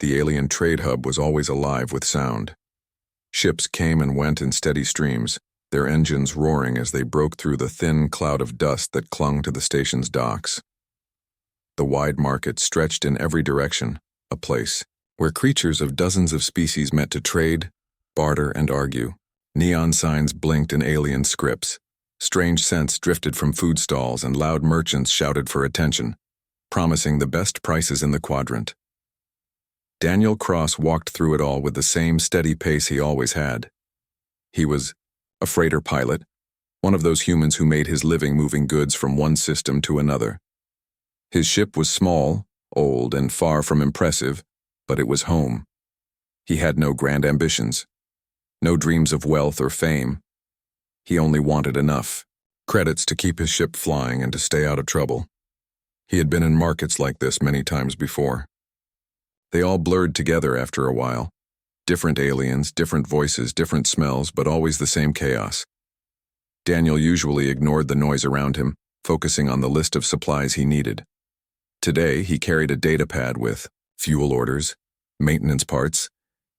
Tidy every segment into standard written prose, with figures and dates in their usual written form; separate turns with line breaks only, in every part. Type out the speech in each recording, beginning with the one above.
The alien trade hub was always alive with sound. Ships came and went in steady streams, their engines roaring as they broke through the thin cloud of dust that clung to the station's docks. The wide market stretched in every direction, a place where creatures of dozens of species met to trade, barter, and argue. Neon signs blinked in alien scripts. Strange scents drifted from food stalls, and loud merchants shouted for attention, promising the best prices in the quadrant. Daniel Cross walked through it all with the same steady pace he always had. He was a freighter pilot, one of those humans who made his living moving goods from one system to another. His ship was small, old, and far from impressive, but it was home. He had no grand ambitions, no dreams of wealth or fame. He only wanted enough credits to keep his ship flying and to stay out of trouble. He had been in markets like this many times before. They all blurred together after a while. Different aliens, different voices, different smells, but always the same chaos. Daniel usually ignored the noise around him, focusing on the list of supplies he needed. Today, he carried a data pad with fuel orders, maintenance parts,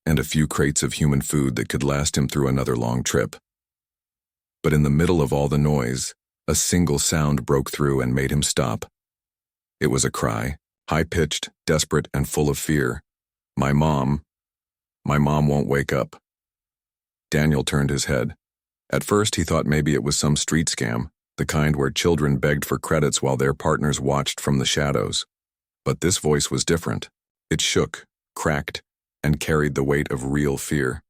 and a few crates of human food that could last him through another long trip. But in the middle of all the noise, a single sound broke through and made him stop. It was a cry, high-pitched, desperate, and full of fear. My mom won't wake up." Daniel turned his head. At first, he thought maybe it was some street scam, the kind where children begged for credits while their partners watched from the shadows. But this voice was different. It shook, cracked, and carried the weight of real fear.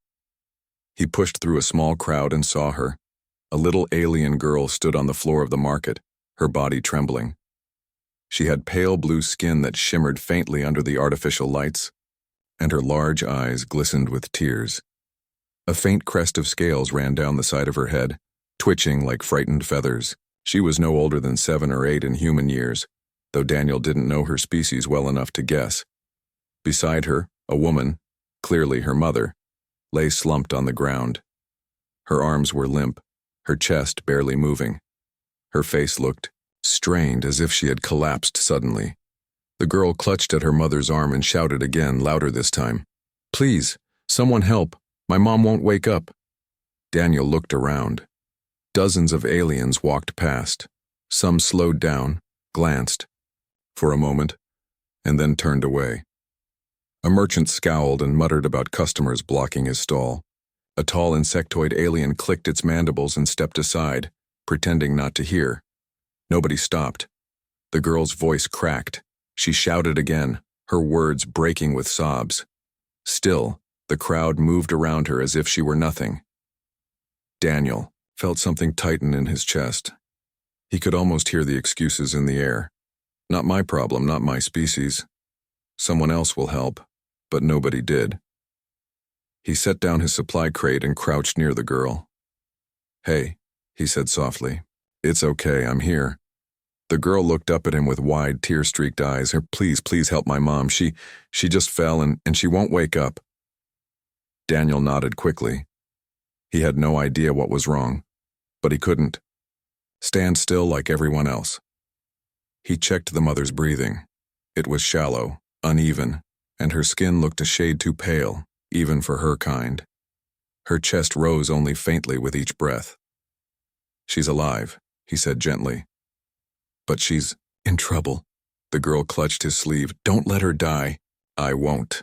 He pushed through a small crowd and saw her. A little alien girl stood on the floor of the market, her body trembling. She had pale blue skin that shimmered faintly under the artificial lights, and her large eyes glistened with tears. A faint crest of scales ran down the side of her head, twitching like frightened feathers. She was no older than 7 or 8 in human years, though Daniel didn't know her species well enough to guess. Beside her, a woman, clearly her mother, lay slumped on the ground. Her arms were limp, her chest barely moving. Her face looked strained, as if she had collapsed suddenly. The girl clutched at her mother's arm and shouted again, louder this time. "Please, someone help. My mom won't wake up." Daniel looked around. Dozens of aliens walked past. Some slowed down, glanced, for a moment, and then turned away. A merchant scowled and muttered about customers blocking his stall. A tall insectoid alien clicked its mandibles and stepped aside, pretending not to hear. Nobody stopped. The girl's voice cracked. She shouted again, her words breaking with sobs. Still, the crowd moved around her as if she were nothing. Daniel felt something tighten in his chest. He could almost hear the excuses in the air. "Not my problem, not my species. Someone else will help," but nobody did. He set down his supply crate and crouched near the girl. "Hey," he said softly. "It's okay, I'm here." The girl looked up at him with wide, tear-streaked eyes. Please help my mom. She just fell and she won't wake up." Daniel nodded quickly. He had no idea what was wrong, but he couldn't stand still like everyone else. He checked the mother's breathing. It was shallow, uneven, and her skin looked a shade too pale, even for her kind. Her chest rose only faintly with each breath. "She's alive," he said gently. "But she's in trouble." The girl clutched his sleeve. "Don't let her die." "I won't,"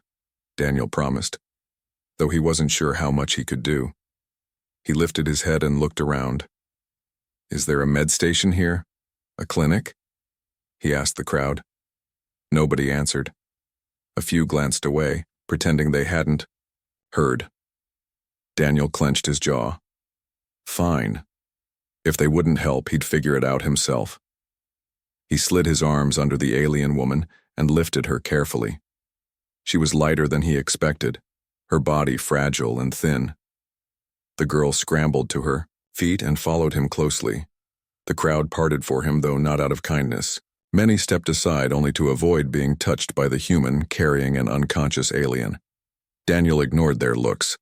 Daniel promised, though he wasn't sure how much he could do. He lifted his head and looked around. "Is there a med station here? A clinic?" he asked the crowd. Nobody answered. A few glanced away, pretending they hadn't heard. Daniel clenched his jaw. Fine. If they wouldn't help, he'd figure it out himself. He slid his arms under the alien woman and lifted her carefully. She was lighter than he expected, her body fragile and thin. The girl scrambled to her feet and followed him closely. The crowd parted for him, though not out of kindness. Many stepped aside only to avoid being touched by the human carrying an unconscious alien. Daniel ignored their looks.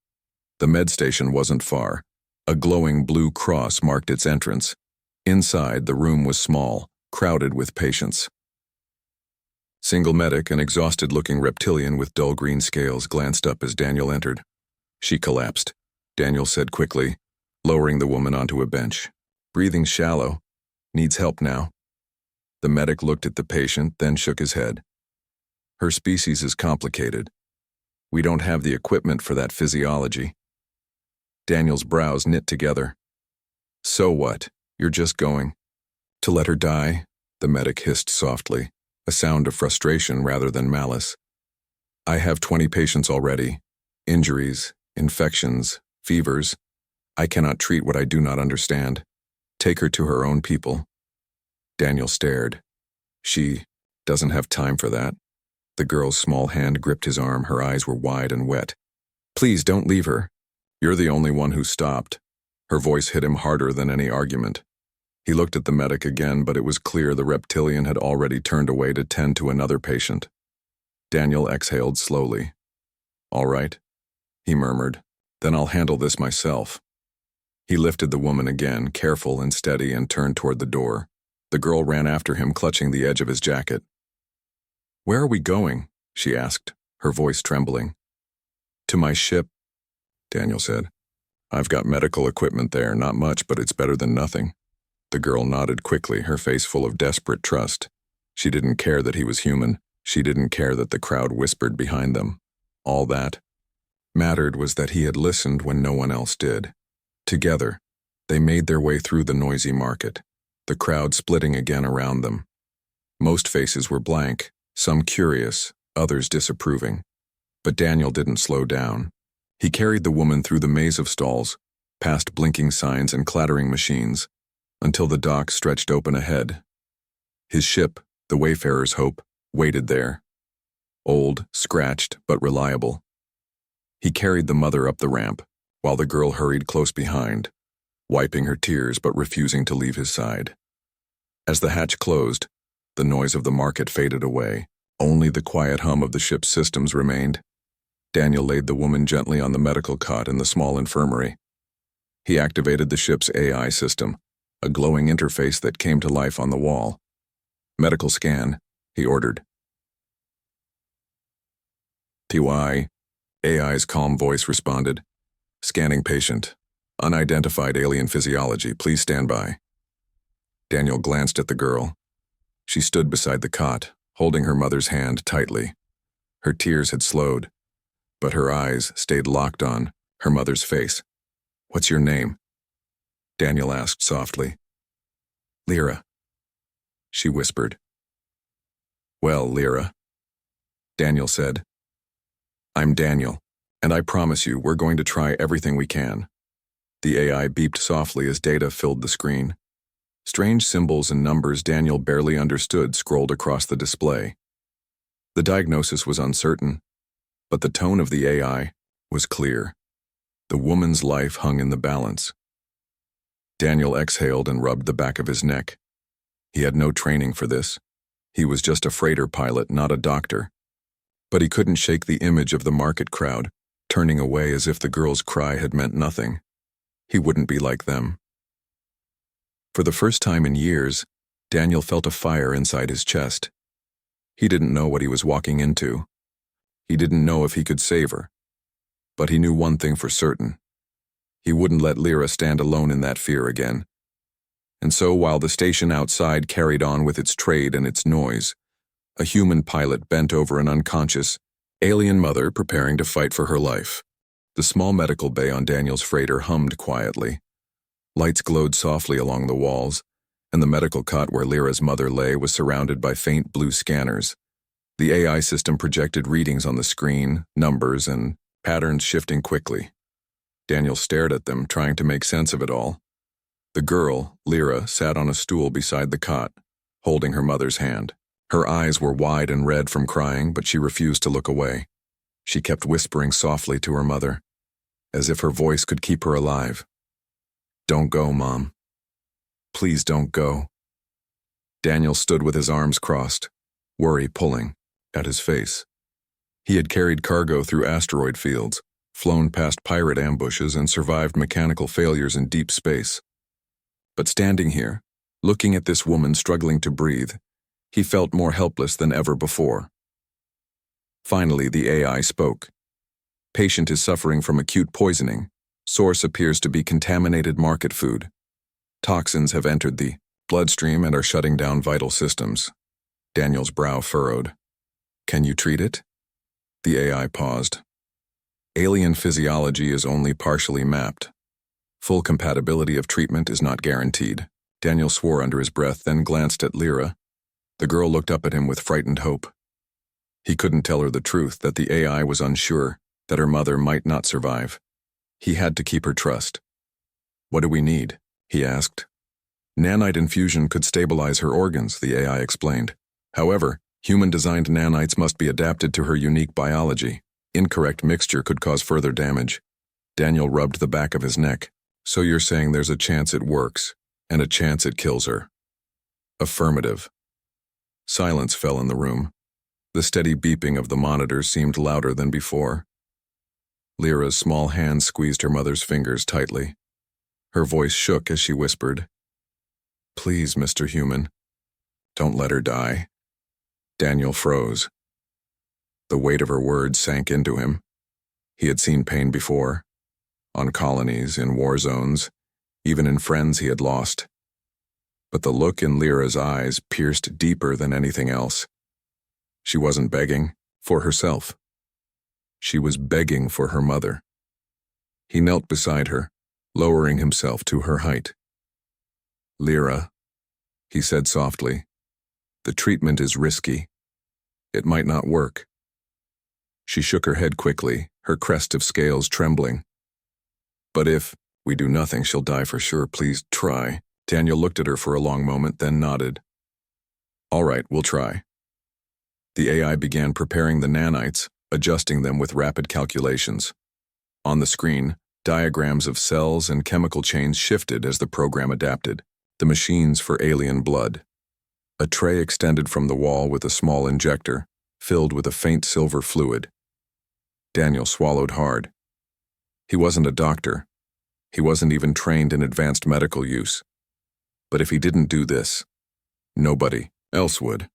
The med station wasn't far. A glowing blue cross marked its entrance. Inside, the room was small, crowded with patients. Single medic, an exhausted-looking reptilian with dull green scales, glanced up as Daniel entered. She collapsed, Daniel said quickly, lowering the woman onto a bench. Breathing shallow. Needs help now. The medic looked at the patient, then shook his head. Her species is complicated. We don't have the equipment for that physiology. Daniel's brows knit together. So what? You're just going to let her die? The medic hissed softly, a sound of frustration rather than malice. I have 20 patients already. Injuries, infections, fevers. I cannot treat what I do not understand. Take her to her own people. Daniel stared. She doesn't have time for that. The girl's small hand gripped his arm, her eyes were wide and wet. Please don't leave her. You're the only one who stopped. Her voice hit him harder than any argument. He looked at the medic again, but it was clear the reptilian had already turned away to tend to another patient. Daniel exhaled slowly. All right, he murmured. Then I'll handle this myself. He lifted the woman again, careful and steady, and turned toward the door. The girl ran after him, clutching the edge of his jacket. Where are we going? She asked, her voice trembling. To my ship, Daniel said. I've got medical equipment there, not much, but it's better than nothing. The girl nodded quickly, her face full of desperate trust. She didn't care that he was human. She didn't care that the crowd whispered behind them. All that mattered was that he had listened when no one else did. Together, they made their way through the noisy market, the crowd splitting again around them. Most faces were blank, some curious, others disapproving. But Daniel didn't slow down. He carried the woman through the maze of stalls, past blinking signs and clattering machines, until the dock stretched open ahead. His ship, the Wayfarer's Hope, waited there. Old, scratched, but reliable. He carried the mother up the ramp, while the girl hurried close behind, wiping her tears but refusing to leave his side. As the hatch closed, the noise of the market faded away. Only the quiet hum of the ship's systems remained. Daniel laid the woman gently on the medical cot in the small infirmary. He activated the ship's AI system, a glowing interface that came to life on the wall. Medical scan, he ordered. TY, AI's calm voice responded. Scanning patient. Unidentified alien physiology, please stand by. Daniel glanced at the girl. She stood beside the cot, holding her mother's hand tightly. Her tears had slowed, but her eyes stayed locked on her mother's face. What's your name? Daniel asked softly. Lyra, she whispered. Well, Lyra, Daniel said. I'm Daniel, and I promise you we're going to try everything we can. The AI beeped softly as data filled the screen. Strange symbols and numbers Daniel barely understood scrolled across the display. The diagnosis was uncertain, but the tone of the AI was clear. The woman's life hung in the balance. Daniel exhaled and rubbed the back of his neck. He had no training for this. He was just a freighter pilot, not a doctor. But he couldn't shake the image of the market crowd, turning away as if the girl's cry had meant nothing. He wouldn't be like them. For the first time in years, Daniel felt a fire inside his chest. He didn't know what he was walking into. He didn't know if he could save her. But he knew one thing for certain. He wouldn't let Lyra stand alone in that fear again. And so while the station outside carried on with its trade and its noise, a human pilot bent over an unconscious, alien mother preparing to fight for her life. The small medical bay on Daniel's freighter hummed quietly. Lights glowed softly along the walls, and the medical cot where Lyra's mother lay was surrounded by faint blue scanners. The AI system projected readings on the screen, numbers, and patterns shifting quickly. Daniel stared at them, trying to make sense of it all. The girl, Lyra, sat on a stool beside the cot, holding her mother's hand. Her eyes were wide and red from crying, but she refused to look away. She kept whispering softly to her mother, as if her voice could keep her alive. Don't go, Mom. Please don't go. Daniel stood with his arms crossed, worry pulling at his face. He had carried cargo through asteroid fields, flown past pirate ambushes, and survived mechanical failures in deep space. But standing here, looking at this woman struggling to breathe, He felt more helpless than ever before. Finally, the AI spoke. Patient is suffering from acute poisoning. Source appears to be contaminated market food. Toxins have entered the bloodstream and are shutting down vital systems. Daniel's brow furrowed. Can you treat it? The AI paused. Alien physiology is only partially mapped. Full compatibility of treatment is not guaranteed. Daniel swore under his breath, then glanced at Lyra. The girl looked up at him with frightened hope. He couldn't tell her the truth, that the AI was unsure, that her mother might not survive. He had to keep her trust. What do we need? He asked. Nanite infusion could stabilize her organs, the AI explained. However, human-designed nanites must be adapted to her unique biology. Incorrect mixture could cause further damage. Daniel rubbed the back of his neck. So you're saying there's a chance it works, and a chance it kills her? Affirmative. Silence fell in the room. The steady beeping of the monitors seemed louder than before. Lyra's small hand squeezed her mother's fingers tightly. Her voice shook as she whispered, "Please, Mr. Human, don't let her die." Daniel froze. The weight of her words sank into him. He had seen pain before, on colonies, in war zones, even in friends he had lost. But the look in Lyra's eyes pierced deeper than anything else. She wasn't begging for herself. She was begging for her mother. He knelt beside her, lowering himself to her height. "Lyra," he said softly, "the treatment is risky. It might not work." She shook her head quickly, her crest of scales trembling. "But if we do nothing, she'll die for sure. Please try." Daniel looked at her for a long moment, then nodded. "All right, we'll try." The AI began preparing the nanites, adjusting them with rapid calculations. On the screen, diagrams of cells and chemical chains shifted as the program adapted. The machines for alien blood. A tray extended from the wall with a small injector, filled with a faint silver fluid. Daniel swallowed hard. He wasn't a doctor. He wasn't even trained in advanced medical use. But if he didn't do this, nobody else would.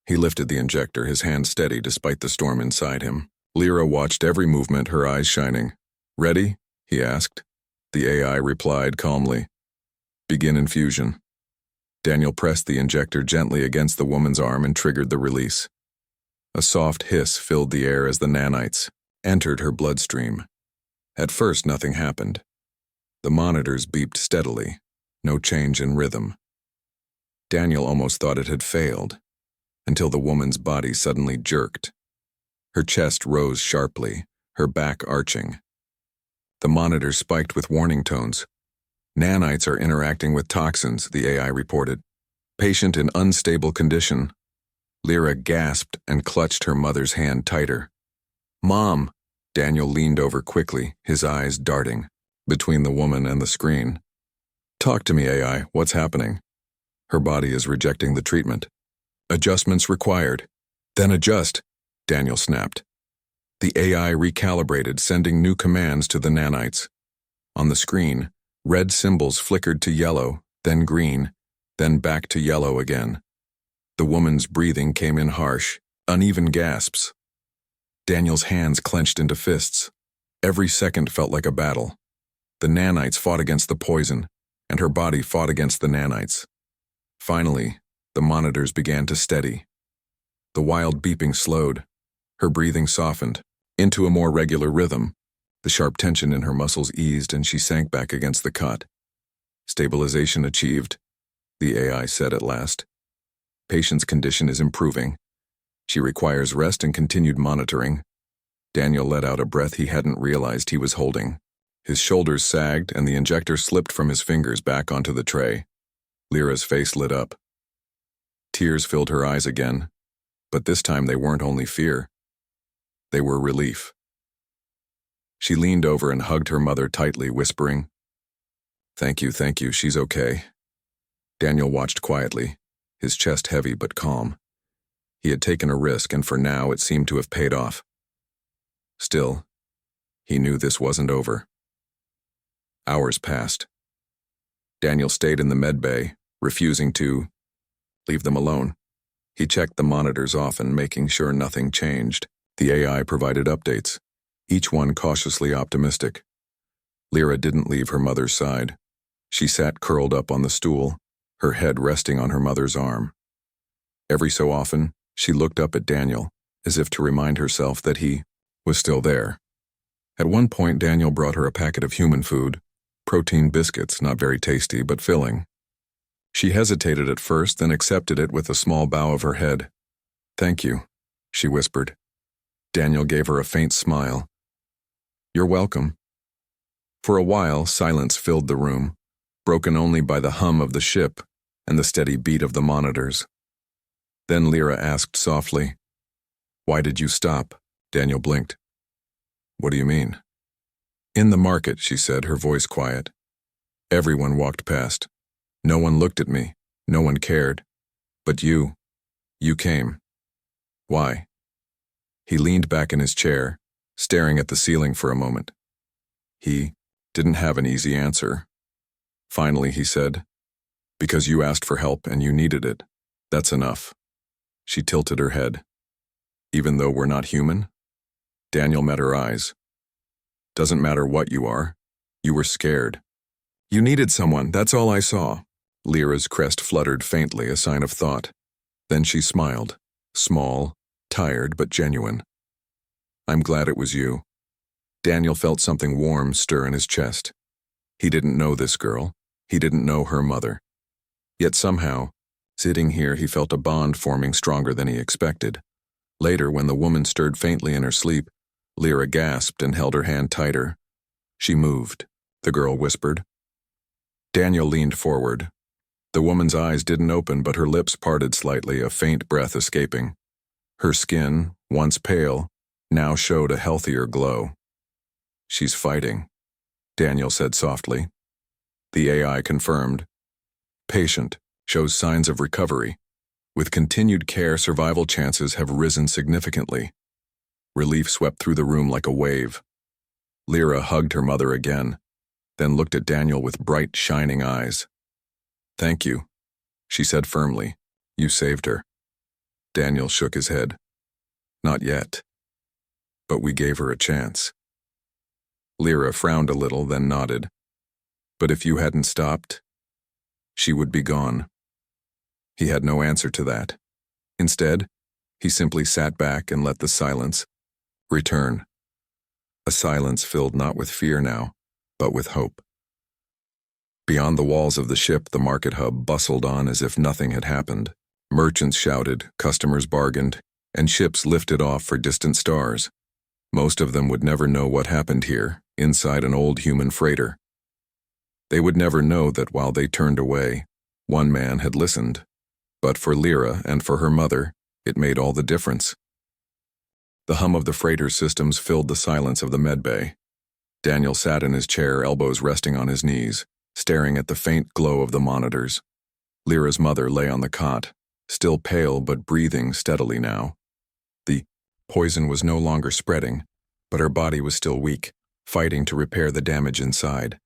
He lifted the injector, his hand steady despite the storm inside him. Lyra watched every movement, her eyes shining. "Ready?" he asked. The AI replied calmly. "Begin infusion." Daniel pressed the injector gently against the woman's arm and triggered the release. A soft hiss filled the air as the nanites entered her bloodstream. At first, nothing happened. The monitors beeped steadily, no change in rhythm. Daniel almost thought it had failed, until the woman's body suddenly jerked. Her chest rose sharply, her back arching. The monitor spiked with warning tones. "Nanites are interacting with toxins," the AI reported. "Patient in unstable condition." Lyra gasped and clutched her mother's hand tighter. "Mom!" Daniel leaned over quickly, his eyes darting between the woman and the screen. "Talk to me, AI. What's happening?" "Her body is rejecting the treatment." "Adjustments required." "Then adjust," Daniel snapped. The AI recalibrated, sending new commands to the nanites. On the screen, red symbols flickered to yellow, then green, then back to yellow again. The woman's breathing came in harsh, uneven gasps. Daniel's hands clenched into fists. Every second felt like a battle. The nanites fought against the poison, and her body fought against the nanites. Finally, the monitors began to steady. The wild beeping slowed. Her breathing softened into a more regular rhythm. The sharp tension in her muscles eased and she sank back against the cot. "Stabilization achieved," the AI said at last. "Patient's condition is improving. She requires rest and continued monitoring." Daniel let out a breath he hadn't realized he was holding. His shoulders sagged and the injector slipped from his fingers back onto the tray. Lyra's face lit up. Tears filled her eyes again, but this time they weren't only fear. They were relief. She leaned over and hugged her mother tightly, whispering, thank you, she's okay." Daniel watched quietly, his chest heavy but calm. He had taken a risk, and for now it seemed to have paid off. Still, he knew this wasn't over. Hours passed. Daniel stayed in the med bay, refusing to leave them alone. He checked the monitors often, making sure nothing changed. The AI provided updates, each one cautiously optimistic. Lyra didn't leave her mother's side. She sat curled up on the stool, her head resting on her mother's arm. Every so often, she looked up at Daniel, as if to remind herself that he was still there. At one point, Daniel brought her a packet of human food, protein biscuits, not very tasty but filling. She hesitated at first, then accepted it with a small bow of her head. "Thank you," she whispered. Daniel gave her a faint smile. "You're welcome." For a while, silence filled the room, broken only by the hum of the ship and the steady beat of the monitors. Then Lyra asked softly, "Why did you stop?" Daniel blinked. "What do you mean?" "In the market," she said, her voice quiet. "Everyone walked past. No one looked at me. No one cared. But you came. Why?" He leaned back in his chair, staring at the ceiling for a moment. He didn't have an easy answer. Finally, he said, "Because you asked for help and you needed it. That's enough." She tilted her head. "Even though we're not human?" Daniel met her eyes. "Doesn't matter what you are. You were scared. You needed someone, that's all I saw." Lyra's crest fluttered faintly, a sign of thought. Then she smiled, small, tired but genuine. "I'm glad it was you." Daniel felt something warm stir in his chest. He didn't know this girl. He didn't know her mother. Yet somehow, sitting here, he felt a bond forming stronger than he expected. Later, when the woman stirred faintly in her sleep, Lyra gasped and held her hand tighter. "She moved," the girl whispered. Daniel leaned forward. The woman's eyes didn't open, but her lips parted slightly, a faint breath escaping. Her skin, once pale, now showed a healthier glow. "She's fighting," Daniel said softly. The AI confirmed. "Patient, shows signs of recovery. With continued care, survival chances have risen significantly." Relief swept through the room like a wave. Lyra hugged her mother again, then looked at Daniel with bright, shining eyes. "Thank you," she said firmly. "You saved her." Daniel shook his head. "Not yet. But we gave her a chance." Lyra frowned a little, then nodded. "But if you hadn't stopped, she would be gone." He had no answer to that. Instead, he simply sat back and let the silence return. A silence filled not with fear now, but with hope. Beyond the walls of the ship, the market hub bustled on as if nothing had happened. Merchants shouted, customers bargained, and ships lifted off for distant stars. Most of them would never know what happened here, inside an old human freighter. They would never know that while they turned away, one man had listened. But for Lyra and for her mother, it made all the difference. The hum of the freighter's systems filled the silence of the medbay. Daniel sat in his chair, elbows resting on his knees, staring at the faint glow of the monitors. Lyra's mother lay on the cot, still pale but breathing steadily now. The poison was no longer spreading, but her body was still weak, fighting to repair the damage inside.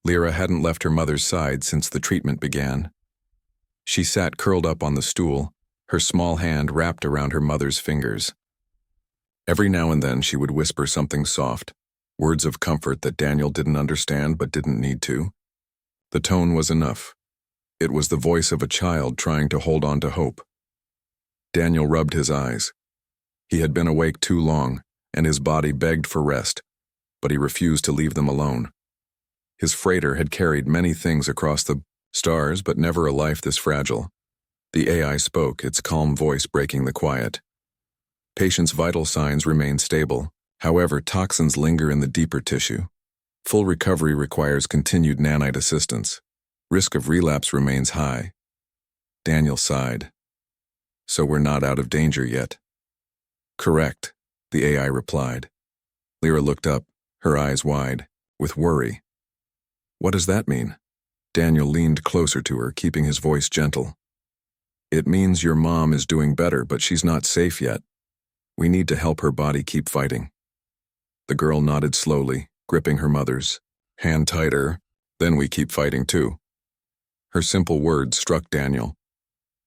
Lyra hadn't left her mother's side since the treatment began. She sat curled up on the stool, her small hand wrapped around her mother's fingers. Every now and then she would whisper something soft, words of comfort that Daniel didn't understand but didn't need to. The tone was enough. It was the voice of a child trying to hold on to hope. Daniel rubbed his eyes. He had been awake too long, and his body begged for rest, but he refused to leave them alone. His freighter had carried many things across the stars, but never a life this fragile. The AI spoke, its calm voice breaking the quiet. Patient's vital signs remain stable. However, toxins linger in the deeper tissue. Full recovery requires continued nanite assistance. Risk of relapse remains high. Daniel sighed. "So we're not out of danger yet?" "Correct," the AI replied. Lyra looked up, her eyes wide, with worry. "What does that mean?" Daniel leaned closer to her, keeping his voice gentle. "It means your mom is doing better, but she's not safe yet. We need to help her body keep fighting." The girl nodded slowly, gripping her mother's hand tighter. "Then we keep fighting too." Her simple words struck Daniel.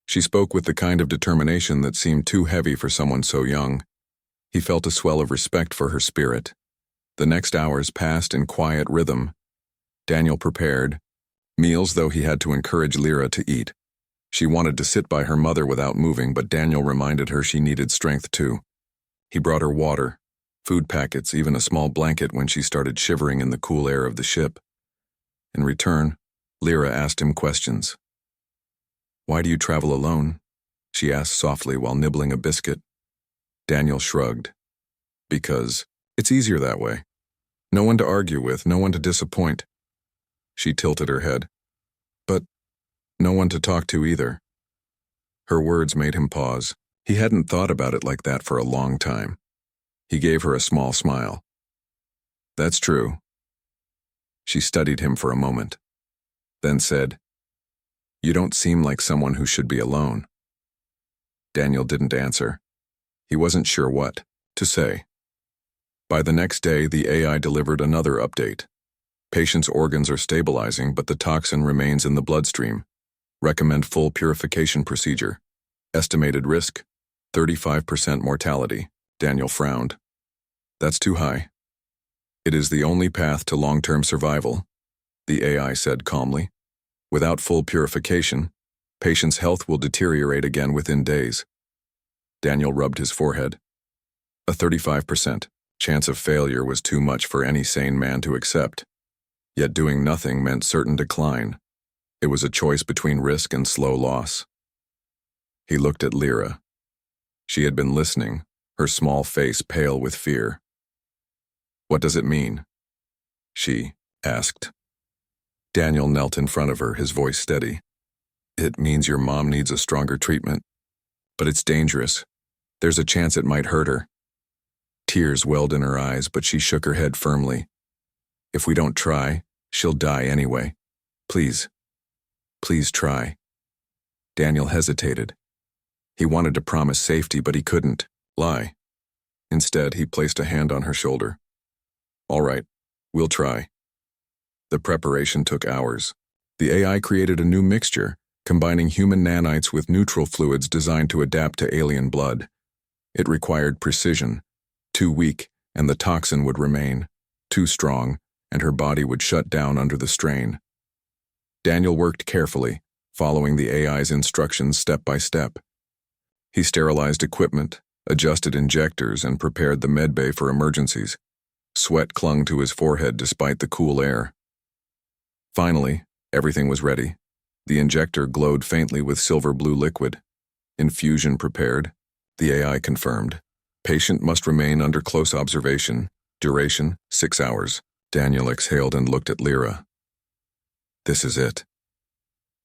She spoke with the kind of determination that seemed too heavy for someone so young. He felt a swell of respect for her spirit. The next hours passed in quiet rhythm. Daniel prepared meals, though he had to encourage Lyra to eat. She wanted to sit by her mother without moving, but Daniel reminded her she needed strength too. He brought her water, food packets, even a small blanket when she started shivering in the cool air of the ship. In return, Lyra asked him questions. "Why do you travel alone?" she asked softly while nibbling a biscuit. Daniel shrugged. "Because it's easier that way. No one to argue with, no one to disappoint." She tilted her head. "But no one to talk to either." Her words made him pause. He hadn't thought about it like that for a long time. He gave her a small smile. "That's true." She studied him for a moment, then said, "You don't seem like someone who should be alone." Daniel didn't answer. He wasn't sure what to say. By the next day, the AI delivered another update. Patient's organs are stabilizing, but the toxin remains in the bloodstream. Recommend full purification procedure. Estimated risk, 35% mortality. Daniel frowned. "That's too high." "It is the only path to long-term survival," the AI said calmly. "Without full purification, patient's health will deteriorate again within days." Daniel rubbed his forehead. A 35% chance of failure was too much for any sane man to accept. Yet doing nothing meant certain decline. It was a choice between risk and slow loss. He looked at Lyra. She had been listening, her small face pale with fear. "What does it mean?" she asked. Daniel knelt in front of her, his voice steady. "It means your mom needs a stronger treatment. But it's dangerous. There's a chance it might hurt her." Tears welled in her eyes, but she shook her head firmly. "If we don't try, she'll die anyway. Please, please try." Daniel hesitated. He wanted to promise safety, but he couldn't lie. Instead, he placed a hand on her shoulder. "All right, we'll try." The preparation took hours. The AI created a new mixture, combining human nanites with neutral fluids designed to adapt to alien blood. It required precision. Too weak, and the toxin would remain. Too strong, and her body would shut down under the strain. Daniel worked carefully, following the AI's instructions step by step. He sterilized equipment, adjusted injectors, and prepared the medbay for emergencies. Sweat clung to his forehead despite the cool air. Finally, everything was ready. The injector glowed faintly with silver-blue liquid. Infusion prepared. The AI confirmed. Patient must remain under close observation. Duration, 6 hours. Daniel exhaled and looked at Lyra. "This is it."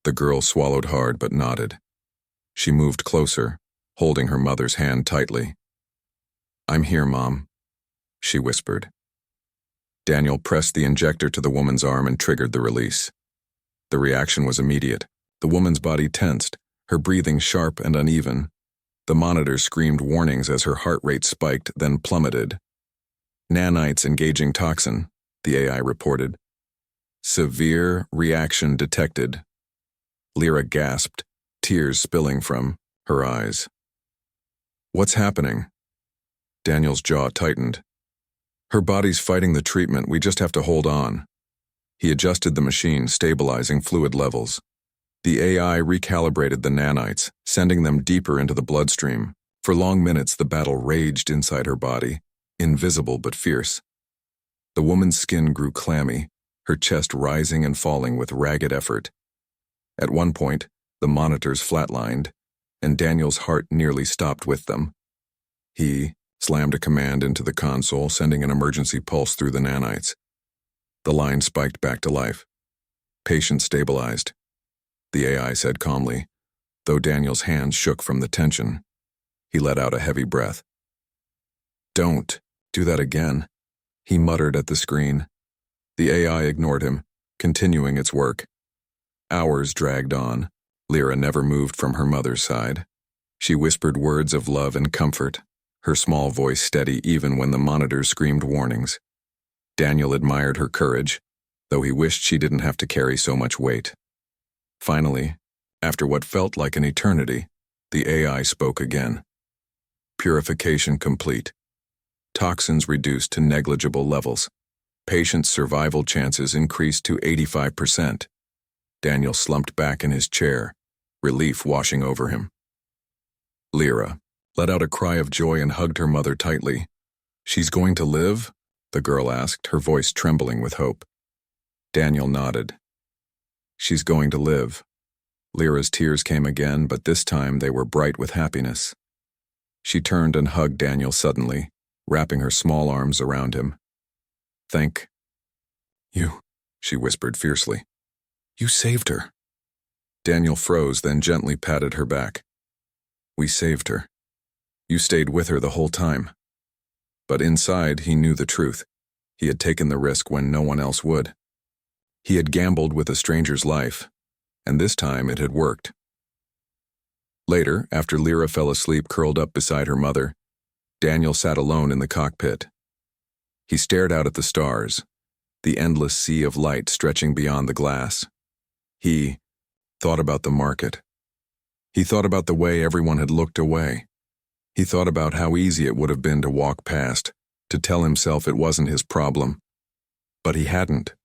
The girl swallowed hard but nodded. She moved closer, holding her mother's hand tightly. "I'm here, Mom," she whispered. Daniel pressed the injector to the woman's arm and triggered the release. The reaction was immediate. The woman's body tensed, her breathing sharp and uneven. The monitor screamed warnings as her heart rate spiked, then plummeted. "Nanites engaging toxin," the AI reported. "Severe reaction detected." Lyra gasped, tears spilling from her eyes. "What's happening?" Daniel's jaw tightened. "Her body's fighting the treatment, we just have to hold on." He adjusted the machine, stabilizing fluid levels. The AI recalibrated the nanites, sending them deeper into the bloodstream. For long minutes, the battle raged inside her body, invisible but fierce. The woman's skin grew clammy, her chest rising and falling with ragged effort. At one point, the monitors flatlined, and Daniel's heart nearly stopped with them. He slammed a command into the console, sending an emergency pulse through the nanites. The line spiked back to life. Patient stabilized, the AI said calmly, though Daniel's hands shook from the tension. He let out a heavy breath. "Don't do that again," he muttered at the screen. The AI ignored him, continuing its work. Hours dragged on. Lyra never moved from her mother's side. She whispered words of love and comfort, her small voice steady even when the monitors screamed warnings. Daniel admired her courage, though he wished she didn't have to carry so much weight. Finally, After what felt like an eternity, the AI spoke again. Purification complete. Toxins reduced to negligible levels. Patient's survival chances increased to 85%. Daniel slumped back in his chair, relief washing over him. Lyra let out a cry of joy and hugged her mother tightly. "She's going to live?" the girl asked, her voice trembling with hope. Daniel nodded. "She's going to live." Lyra's tears came again, but this time they were bright with happiness. She turned and hugged Daniel suddenly, wrapping her small arms around him. "Thank you," she whispered fiercely. "You saved her." Daniel froze, then gently patted her back. "We saved her. You stayed with her the whole time." But inside, he knew the truth. He had taken the risk when no one else would. He had gambled with a stranger's life, and this time it had worked. Later, after Lyra fell asleep curled up beside her mother, Daniel sat alone in the cockpit. He stared out at the stars, the endless sea of light stretching beyond the glass. He thought about the market. He thought about the way everyone had looked away. He thought about how easy it would have been to walk past, to tell himself it wasn't his problem. But he hadn't.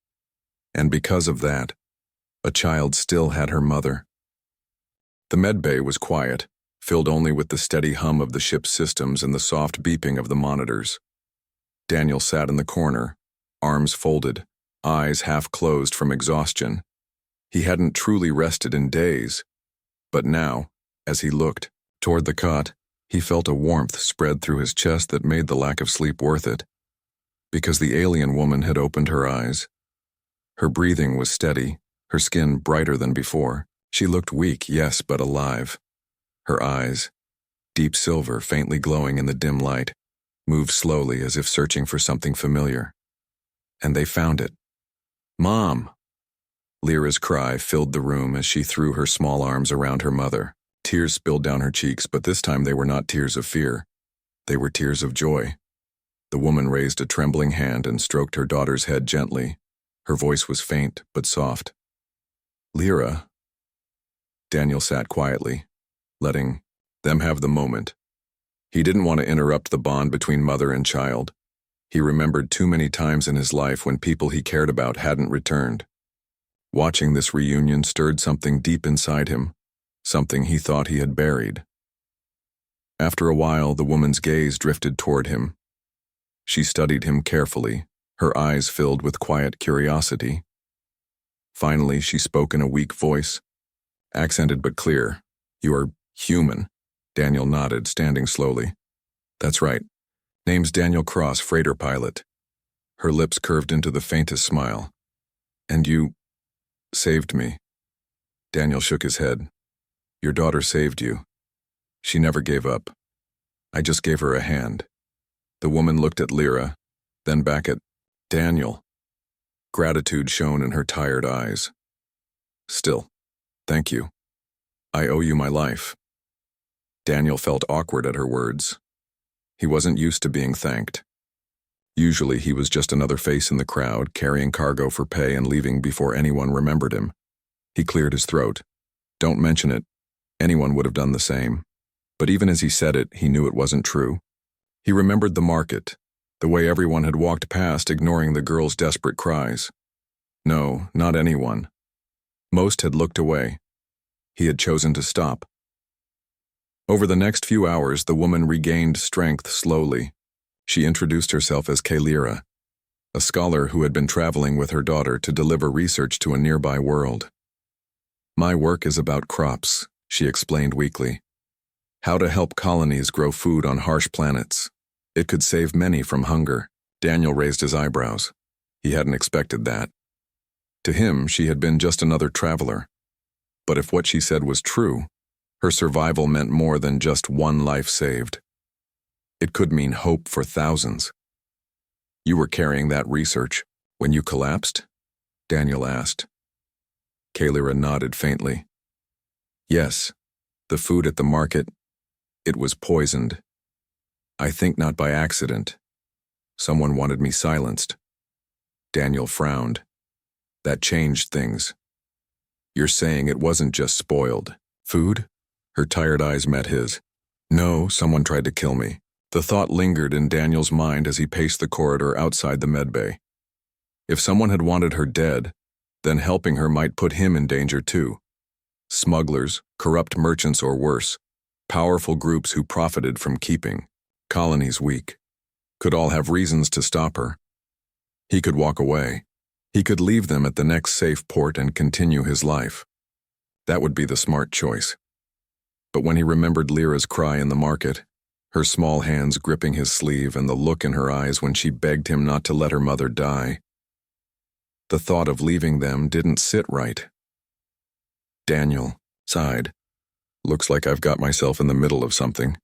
And because of that, a child still had her mother. The medbay was quiet, filled only with the steady hum of the ship's systems and the soft beeping of the monitors. Daniel sat in the corner, arms folded, eyes half closed from exhaustion. He hadn't truly rested in days. But now, as he looked toward the cot, he felt a warmth spread through his chest that made the lack of sleep worth it. Because the alien woman had opened her eyes. Her breathing was steady, her skin brighter than before. She looked weak, yes, but alive. Her eyes, deep silver, faintly glowing in the dim light, moved slowly as if searching for something familiar. And they found it. "Mom!" Lyra's cry filled the room as she threw her small arms around her mother. Tears spilled down her cheeks, but this time they were not tears of fear. They were tears of joy. The woman raised a trembling hand and stroked her daughter's head gently. Her voice was faint, but soft. "Lyra." Daniel sat quietly, letting them have the moment. He didn't want to interrupt the bond between mother and child. He remembered too many times in his life when people he cared about hadn't returned. Watching this reunion stirred something deep inside him, something he thought he had buried. After a while, the woman's gaze drifted toward him. She studied him carefully, her eyes filled with quiet curiosity. Finally, she spoke in a weak voice, accented but clear. "You are human." Daniel nodded, standing slowly. "That's right. Name's Daniel Cross, freighter pilot." Her lips curved into the faintest smile. "And you saved me." Daniel shook his head. "Your daughter saved you. She never gave up. I just gave her a hand." The woman looked at Lyra, then back at Daniel. Gratitude shone in her tired eyes. "Still, thank you. I owe you my life." Daniel felt awkward at her words. He wasn't used to being thanked. Usually he was just another face in the crowd, carrying cargo for pay and leaving before anyone remembered him. He cleared his throat. "Don't mention it. Anyone would have done the same." But even as he said it, he knew it wasn't true. He remembered the market, the way everyone had walked past, ignoring the girl's desperate cries. No, not anyone. Most had looked away. He had chosen to stop. Over the next few hours, the woman regained strength slowly. She introduced herself as Lyra, a scholar who had been traveling with her daughter to deliver research to a nearby world. "My work is about crops," she explained weakly. "How to help colonies grow food on harsh planets. It could save many from hunger." Daniel raised his eyebrows. He hadn't expected that. To him, she had been just another traveler. But if what she said was true, her survival meant more than just one life saved. It could mean hope for thousands. "You were carrying that research when you collapsed?" Daniel asked. Lyra nodded faintly. "Yes, the food at the market, it was poisoned. I think not by accident. Someone wanted me silenced." Daniel frowned. That changed things. You're saying it wasn't just spoiled. Food? Her tired eyes met his. No, someone tried to kill me. The thought lingered in Daniel's mind as he paced the corridor outside the medbay. If someone had wanted her dead, then helping her might put him in danger too. Smugglers, corrupt merchants or worse, powerful groups who profited from keeping colonies weak, could all have reasons to stop her. He could walk away. He could leave them at the next safe port and continue his life. That would be the smart choice. But when he remembered Lyra's cry in the market, her small hands gripping his sleeve and the look in her eyes when she begged him not to let her mother die, the thought of leaving them didn't sit right. Daniel sighed. Looks like I've got myself in the middle of something.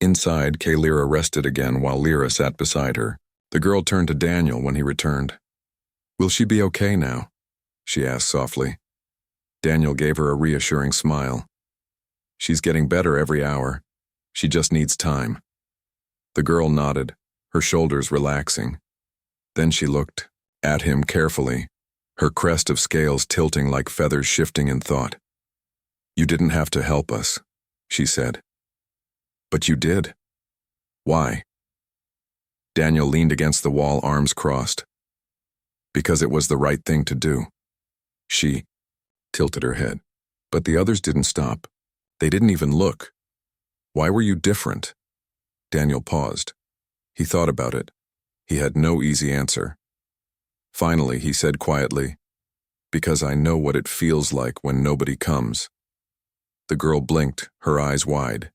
Inside, Lyra rested again while Lyra sat beside her. The girl turned to Daniel when he returned. Will she be okay now? She asked softly. Daniel gave her a reassuring smile. She's getting better every hour. She just needs time. The girl nodded, her shoulders relaxing. Then she looked at him carefully, her crest of scales tilting like feathers shifting in thought. You didn't have to help us, she said. But you did. Why? Daniel leaned against the wall, arms crossed. Because it was the right thing to do. She tilted her head. But the others didn't stop. They didn't even look. Why were you different? Daniel paused. He thought about it. He had no easy answer. Finally, he said quietly, because I know what it feels like when nobody comes. The girl blinked, her eyes wide.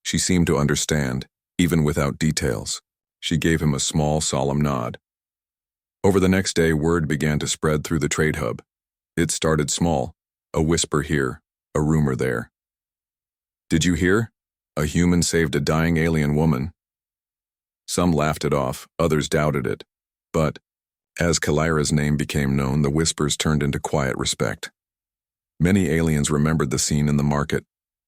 She seemed to understand, even without details. She gave him a small, solemn nod. Over the next day, word began to spread through the trade hub. It started small, a whisper here, a rumor there. Did you hear? A human saved a dying alien woman. Some laughed it off, others doubted it. But, as Lyra's name became known, the whispers turned into quiet respect. Many aliens remembered the scene in the market,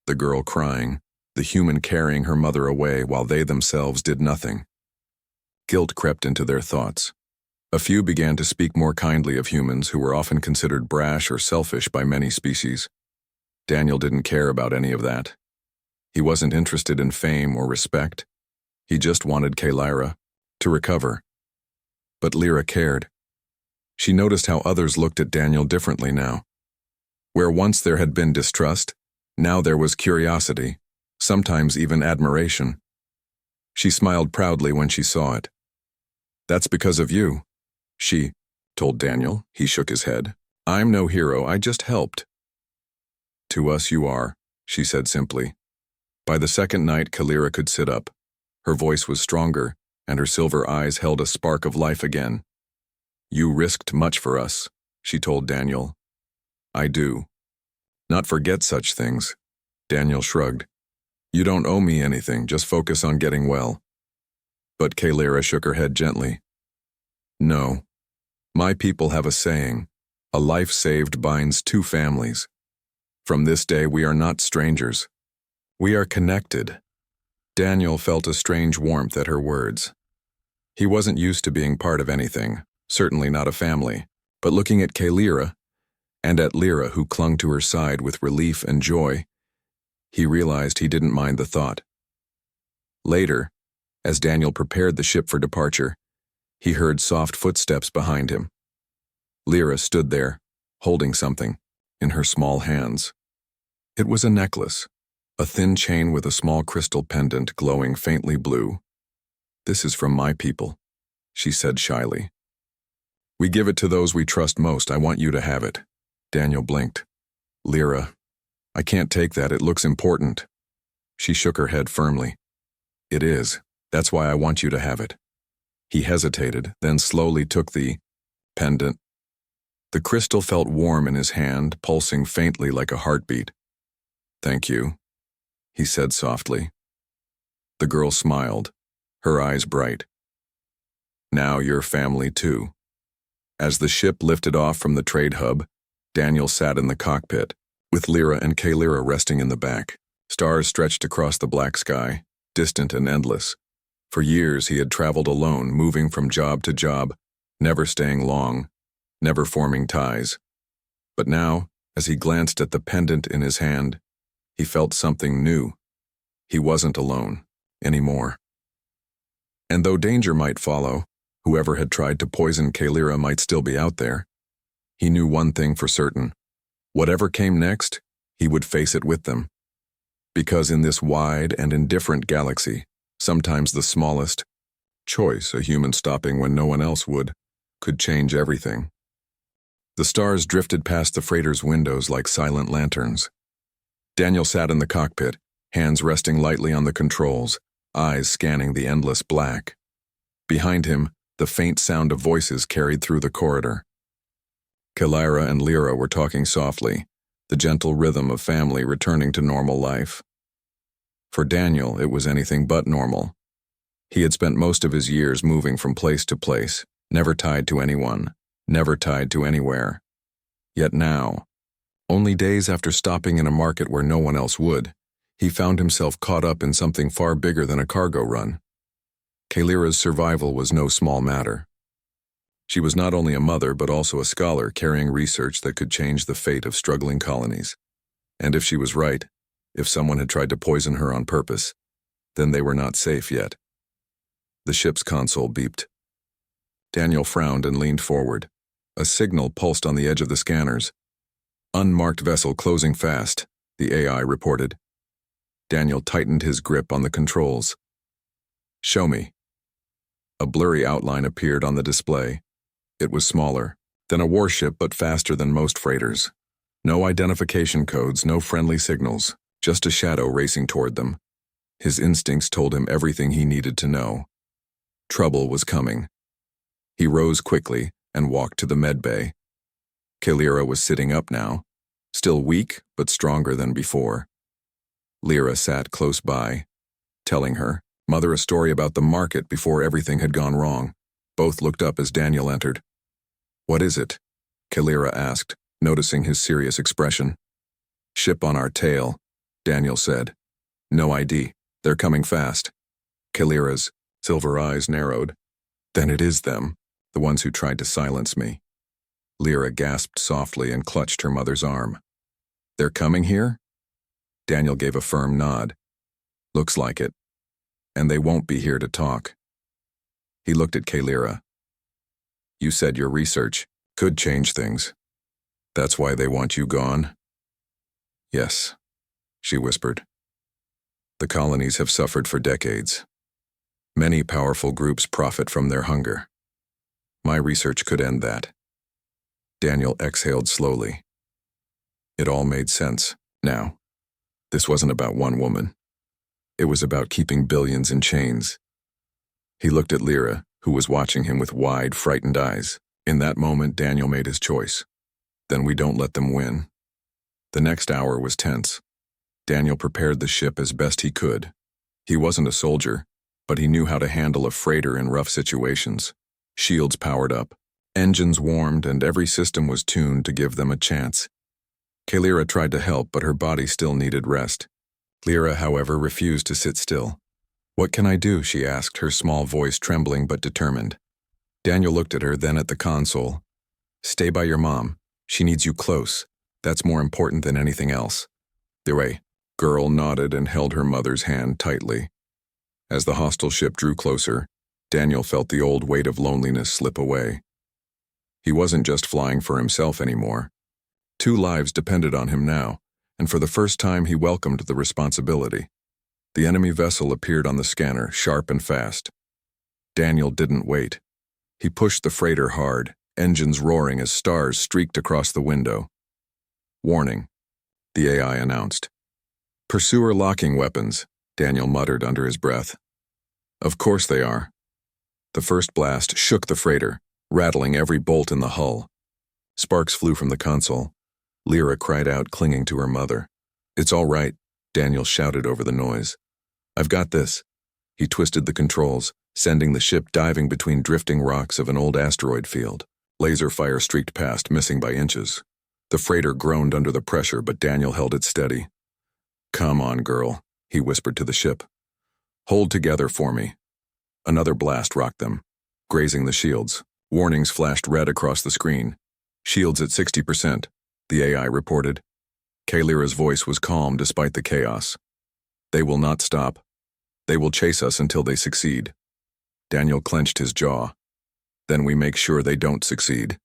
the girl crying, the human carrying her mother away while they themselves did nothing. Guilt crept into their thoughts. A few began to speak more kindly of humans who were often considered brash or selfish by many species. Daniel didn't care about any of that. He wasn't interested in fame or respect. He just wanted Lyra to recover. But Lyra cared. She noticed how others looked at Daniel differently now. Where once there had been distrust, now there was curiosity, sometimes even admiration. She smiled proudly when she saw it. That's because of you, she told Daniel. He shook his head. I'm no hero, I just helped. To us you are, she said simply. By the second night, Lyra could sit up. Her voice was stronger, and her silver eyes held a spark of life again. You risked much for us, she told Daniel. I do. Not forget such things. Daniel shrugged. You don't owe me anything, just focus on getting well. But Lyra shook her head gently. No. My people have a saying, a life saved binds two families. From this day we are not strangers. We are connected. Daniel felt a strange warmth at her words. He wasn't used to being part of anything, certainly not a family, but looking at Lyra, and at Lyra who clung to her side with relief and joy, he realized he didn't mind the thought. Later, as Daniel prepared the ship for departure, he heard soft footsteps behind him. Lyra stood there, holding something, in her small hands. It was a necklace, a thin chain with a small crystal pendant glowing faintly blue. This is from my people, she said shyly. We give it to those we trust most. I want you to have it. Daniel blinked. Lyra, I can't take that. It looks important. She shook her head firmly. It is. That's why I want you to have it. He hesitated, then slowly took the pendant. The crystal felt warm in his hand, pulsing faintly like a heartbeat. Thank you, he said softly. The girl smiled, her eyes bright. Now you're family too. As the ship lifted off from the trade hub, Daniel sat in the cockpit, with Lyra and Lyra resting in the back. Stars stretched across the black sky, distant and endless. For years he had traveled alone, moving from job to job, never staying long, never forming ties. But now, As he glanced at the pendant in his hand, he felt something new. He wasn't alone anymore. And though danger might follow, whoever had tried to poison Kalira might still be out there. He knew one thing for certain. Whatever came next, he would face it with them. Because in this wide and indifferent galaxy, sometimes the smallest choice, a human stopping when no one else would, could change everything. The stars drifted past the freighter's windows like silent lanterns. Daniel sat in the cockpit, hands resting lightly on the controls, eyes scanning the endless black. Behind him, the faint sound of voices carried through the corridor. Kalira and Lyra were talking softly, the gentle rhythm of family returning to normal life. For Daniel, it was anything but normal. He had spent most of his years moving from place to place, never tied to anyone, never tied to anywhere. Yet now, only days after stopping in a market where no one else would, he found himself caught up in something far bigger than a cargo run. Kalira's survival was no small matter. She was not only a mother but also a scholar carrying research that could change the fate of struggling colonies. And if she was right, if someone had tried to poison her on purpose, then they were not safe yet. The ship's console beeped. Daniel frowned and leaned forward. A signal pulsed on the edge of the scanners. Unmarked vessel closing fast, the AI reported. Daniel tightened his grip on the controls. Show me. A blurry outline appeared on the display. It was smaller than a warship but faster than most freighters. No identification codes, no friendly signals, just a shadow racing toward them. His instincts told him everything he needed to know. Trouble was coming. He rose quickly and walked to the med bay. Kalira was sitting up now, still weak but stronger than before. Lyra sat close by, telling her mother a story about the market before everything had gone wrong. Both looked up as Daniel entered. What is it? Kalira asked, noticing his serious expression. Ship on our tail, Daniel said. No ID. They're coming fast. Kalira's silver eyes narrowed. Then it is them, the ones who tried to silence me. Lyra gasped softly and clutched her mother's arm. They're coming here? Daniel gave a firm nod. Looks like it. And they won't be here to talk. He looked at Kalira. You said your research could change things. That's why they want you gone? Yes, she whispered. The colonies have suffered for decades. Many powerful groups profit from their hunger. My research could end that. Daniel exhaled slowly. It all made sense now. This wasn't about one woman. It was about keeping billions in chains. He looked at Lyra, who was watching him with wide, frightened eyes. In that moment, Daniel made his choice. Then we don't let them win. The next hour was tense. Daniel prepared the ship as best he could. He wasn't a soldier, but he knew how to handle a freighter in rough situations. Shields powered up, engines warmed, and every system was tuned to give them a chance. Kalira tried to help, but her body still needed rest. Lyra, however, refused to sit still. What can I do? She asked, her small voice trembling but determined. Daniel looked at her, then at the console. Stay by your mom. She needs you close. That's more important than anything else. The girl nodded and held her mother's hand tightly. As the hostile ship drew closer, Daniel felt the old weight of loneliness slip away. He wasn't just flying for himself anymore. 2 lives depended on him now, and for the first time he welcomed the responsibility. The enemy vessel appeared on the scanner, sharp and fast. Daniel didn't wait. He pushed the freighter hard, engines roaring as stars streaked across the window. Warning, the AI announced. Pursuer locking weapons, Daniel muttered under his breath. Of course they are. The first blast shook the freighter, rattling every bolt in the hull. Sparks flew from the console. Lyra cried out, clinging to her mother. It's all right, Daniel shouted over the noise. I've got this. He twisted the controls, sending the ship diving between drifting rocks of an old asteroid field. Laser fire streaked past, missing by inches. The freighter groaned under the pressure, but Daniel held it steady. Come on, girl, he whispered to the ship. Hold together for me. Another blast rocked them, grazing the shields. Warnings flashed red across the screen. Shields at 60%. the AI reported. Kalira's voice was calm despite the chaos. They will not stop. They will chase us until they succeed. Daniel clenched his jaw. Then we make sure they don't succeed.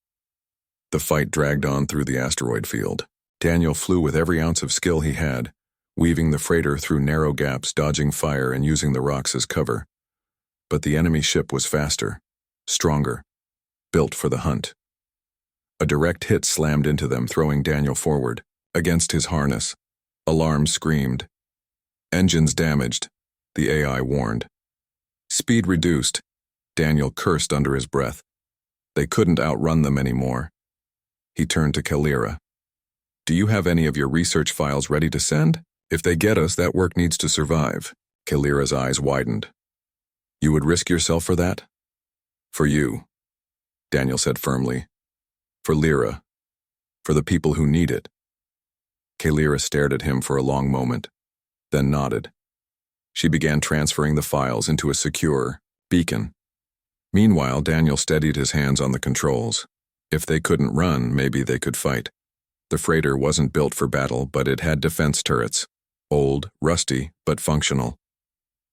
The fight dragged on through the asteroid field. Daniel flew with every ounce of skill he had, weaving the freighter through narrow gaps, dodging fire and using the rocks as cover. But the enemy ship was faster, stronger, built for the hunt. A direct hit slammed into them, throwing Daniel forward. Against his harness, alarms screamed. Engines damaged, the AI warned. Speed reduced, Daniel cursed under his breath. They couldn't outrun them anymore. He turned to Kalira. Do you have any of your research files ready to send? If they get us, that work needs to survive. Kalira's eyes widened. You would risk yourself for that? For you, Daniel said firmly. For Lyra. For the people who need it. Kalira stared at him for a long moment, then nodded. She began transferring the files into a secure beacon. Meanwhile, Daniel steadied his hands on the controls. If they couldn't run, maybe they could fight. The freighter wasn't built for battle, but it had defense turrets. Old, rusty, but functional.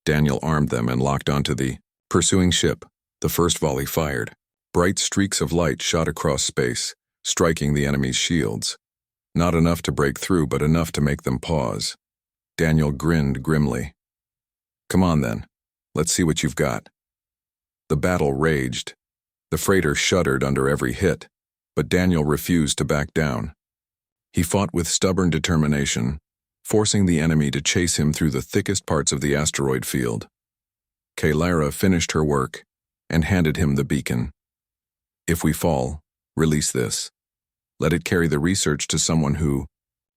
Daniel armed them and locked onto the pursuing ship. The first volley fired. Bright streaks of light shot across space, striking the enemy's shields. Not enough to break through, but enough to make them pause. Daniel grinned grimly. Come on then, let's see what you've got. The battle raged. The freighter shuddered under every hit, but Daniel refused to back down. He fought with stubborn determination, forcing the enemy to chase him through the thickest parts of the asteroid field. Kalira finished her work and handed him the beacon. If we fall, release this. Let it carry the research to someone who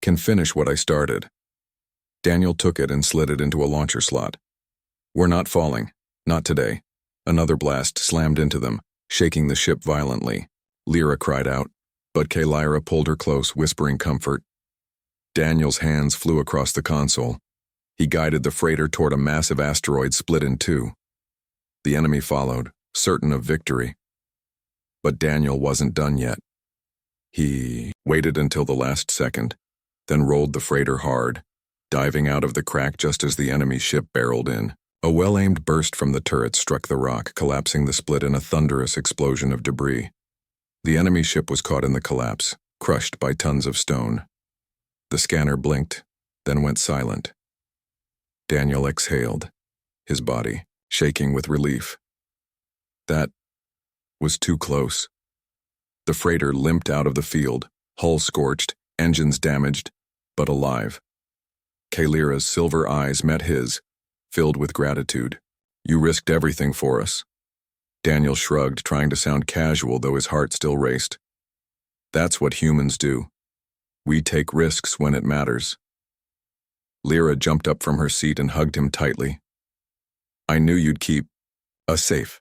can finish what I started. Daniel took it and slid it into a launcher slot. We're not falling. Not today. Another blast slammed into them, shaking the ship violently. Lyra cried out, but Kalira pulled her close, whispering comfort. Daniel's hands flew across the console. He guided the freighter toward a massive asteroid split in two. The enemy followed, certain of victory. But Daniel wasn't done yet. He waited until the last second, then rolled the freighter hard, diving out of the crack just as the enemy ship barreled in. A well-aimed burst from the turret struck the rock, collapsing the split in a thunderous explosion of debris. The enemy ship was caught in the collapse, crushed by tons of stone. The scanner blinked, then went silent. Daniel exhaled, his body shaking with relief. That was too close. The freighter limped out of the field, hull scorched, engines damaged, but alive. Kalira's silver eyes met his, filled with gratitude. You risked everything for us. Daniel shrugged, trying to sound casual, though his heart still raced. That's what humans do. We take risks when it matters. Lyra jumped up from her seat and hugged him tightly. I knew you'd keep us safe.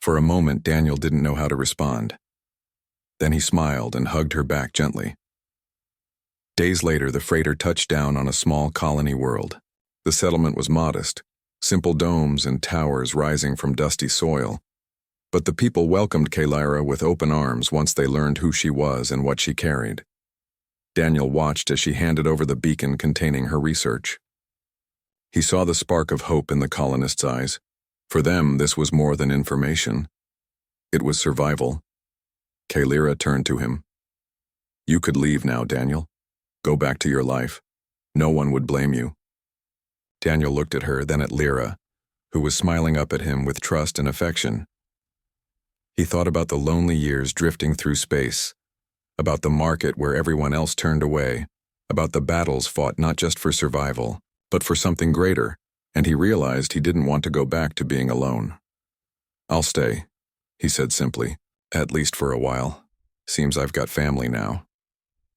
For a moment, Daniel didn't know how to respond. Then he smiled and hugged her back gently. Days later, the freighter touched down on a small colony world. The settlement was modest, simple domes and towers rising from dusty soil. But the people welcomed Kalira with open arms once they learned who she was and what she carried. Daniel watched as she handed over the beacon containing her research. He saw the spark of hope in the colonists' eyes. For them, this was more than information. It was survival. Kalira turned to him. You could leave now, Daniel. Go back to your life. No one would blame you. Daniel looked at her, then at Lyra, who was smiling up at him with trust and affection. He thought about the lonely years drifting through space, about the market where everyone else turned away, about the battles fought not just for survival, but for something greater, and he realized he didn't want to go back to being alone. I'll stay, he said simply, at least for a while. Seems I've got family now.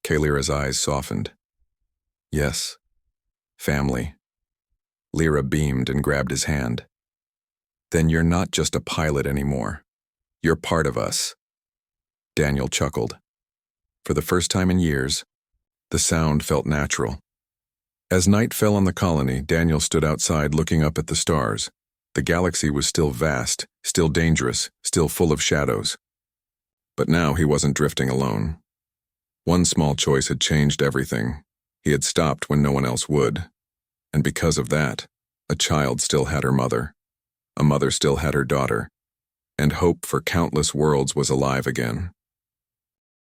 Kalira's eyes softened. Yes, family. Lyra beamed and grabbed his hand. Then you're not just a pilot anymore. You're part of us. Daniel chuckled. For the first time in years, the sound felt natural. As night fell on the colony, Daniel stood outside looking up at the stars. The galaxy was still vast, still dangerous, still full of shadows. But now he wasn't drifting alone. One small choice had changed everything. He had stopped when no one else would. And because of that, a child still had her mother. A mother still had her daughter. And hope for countless worlds was alive again.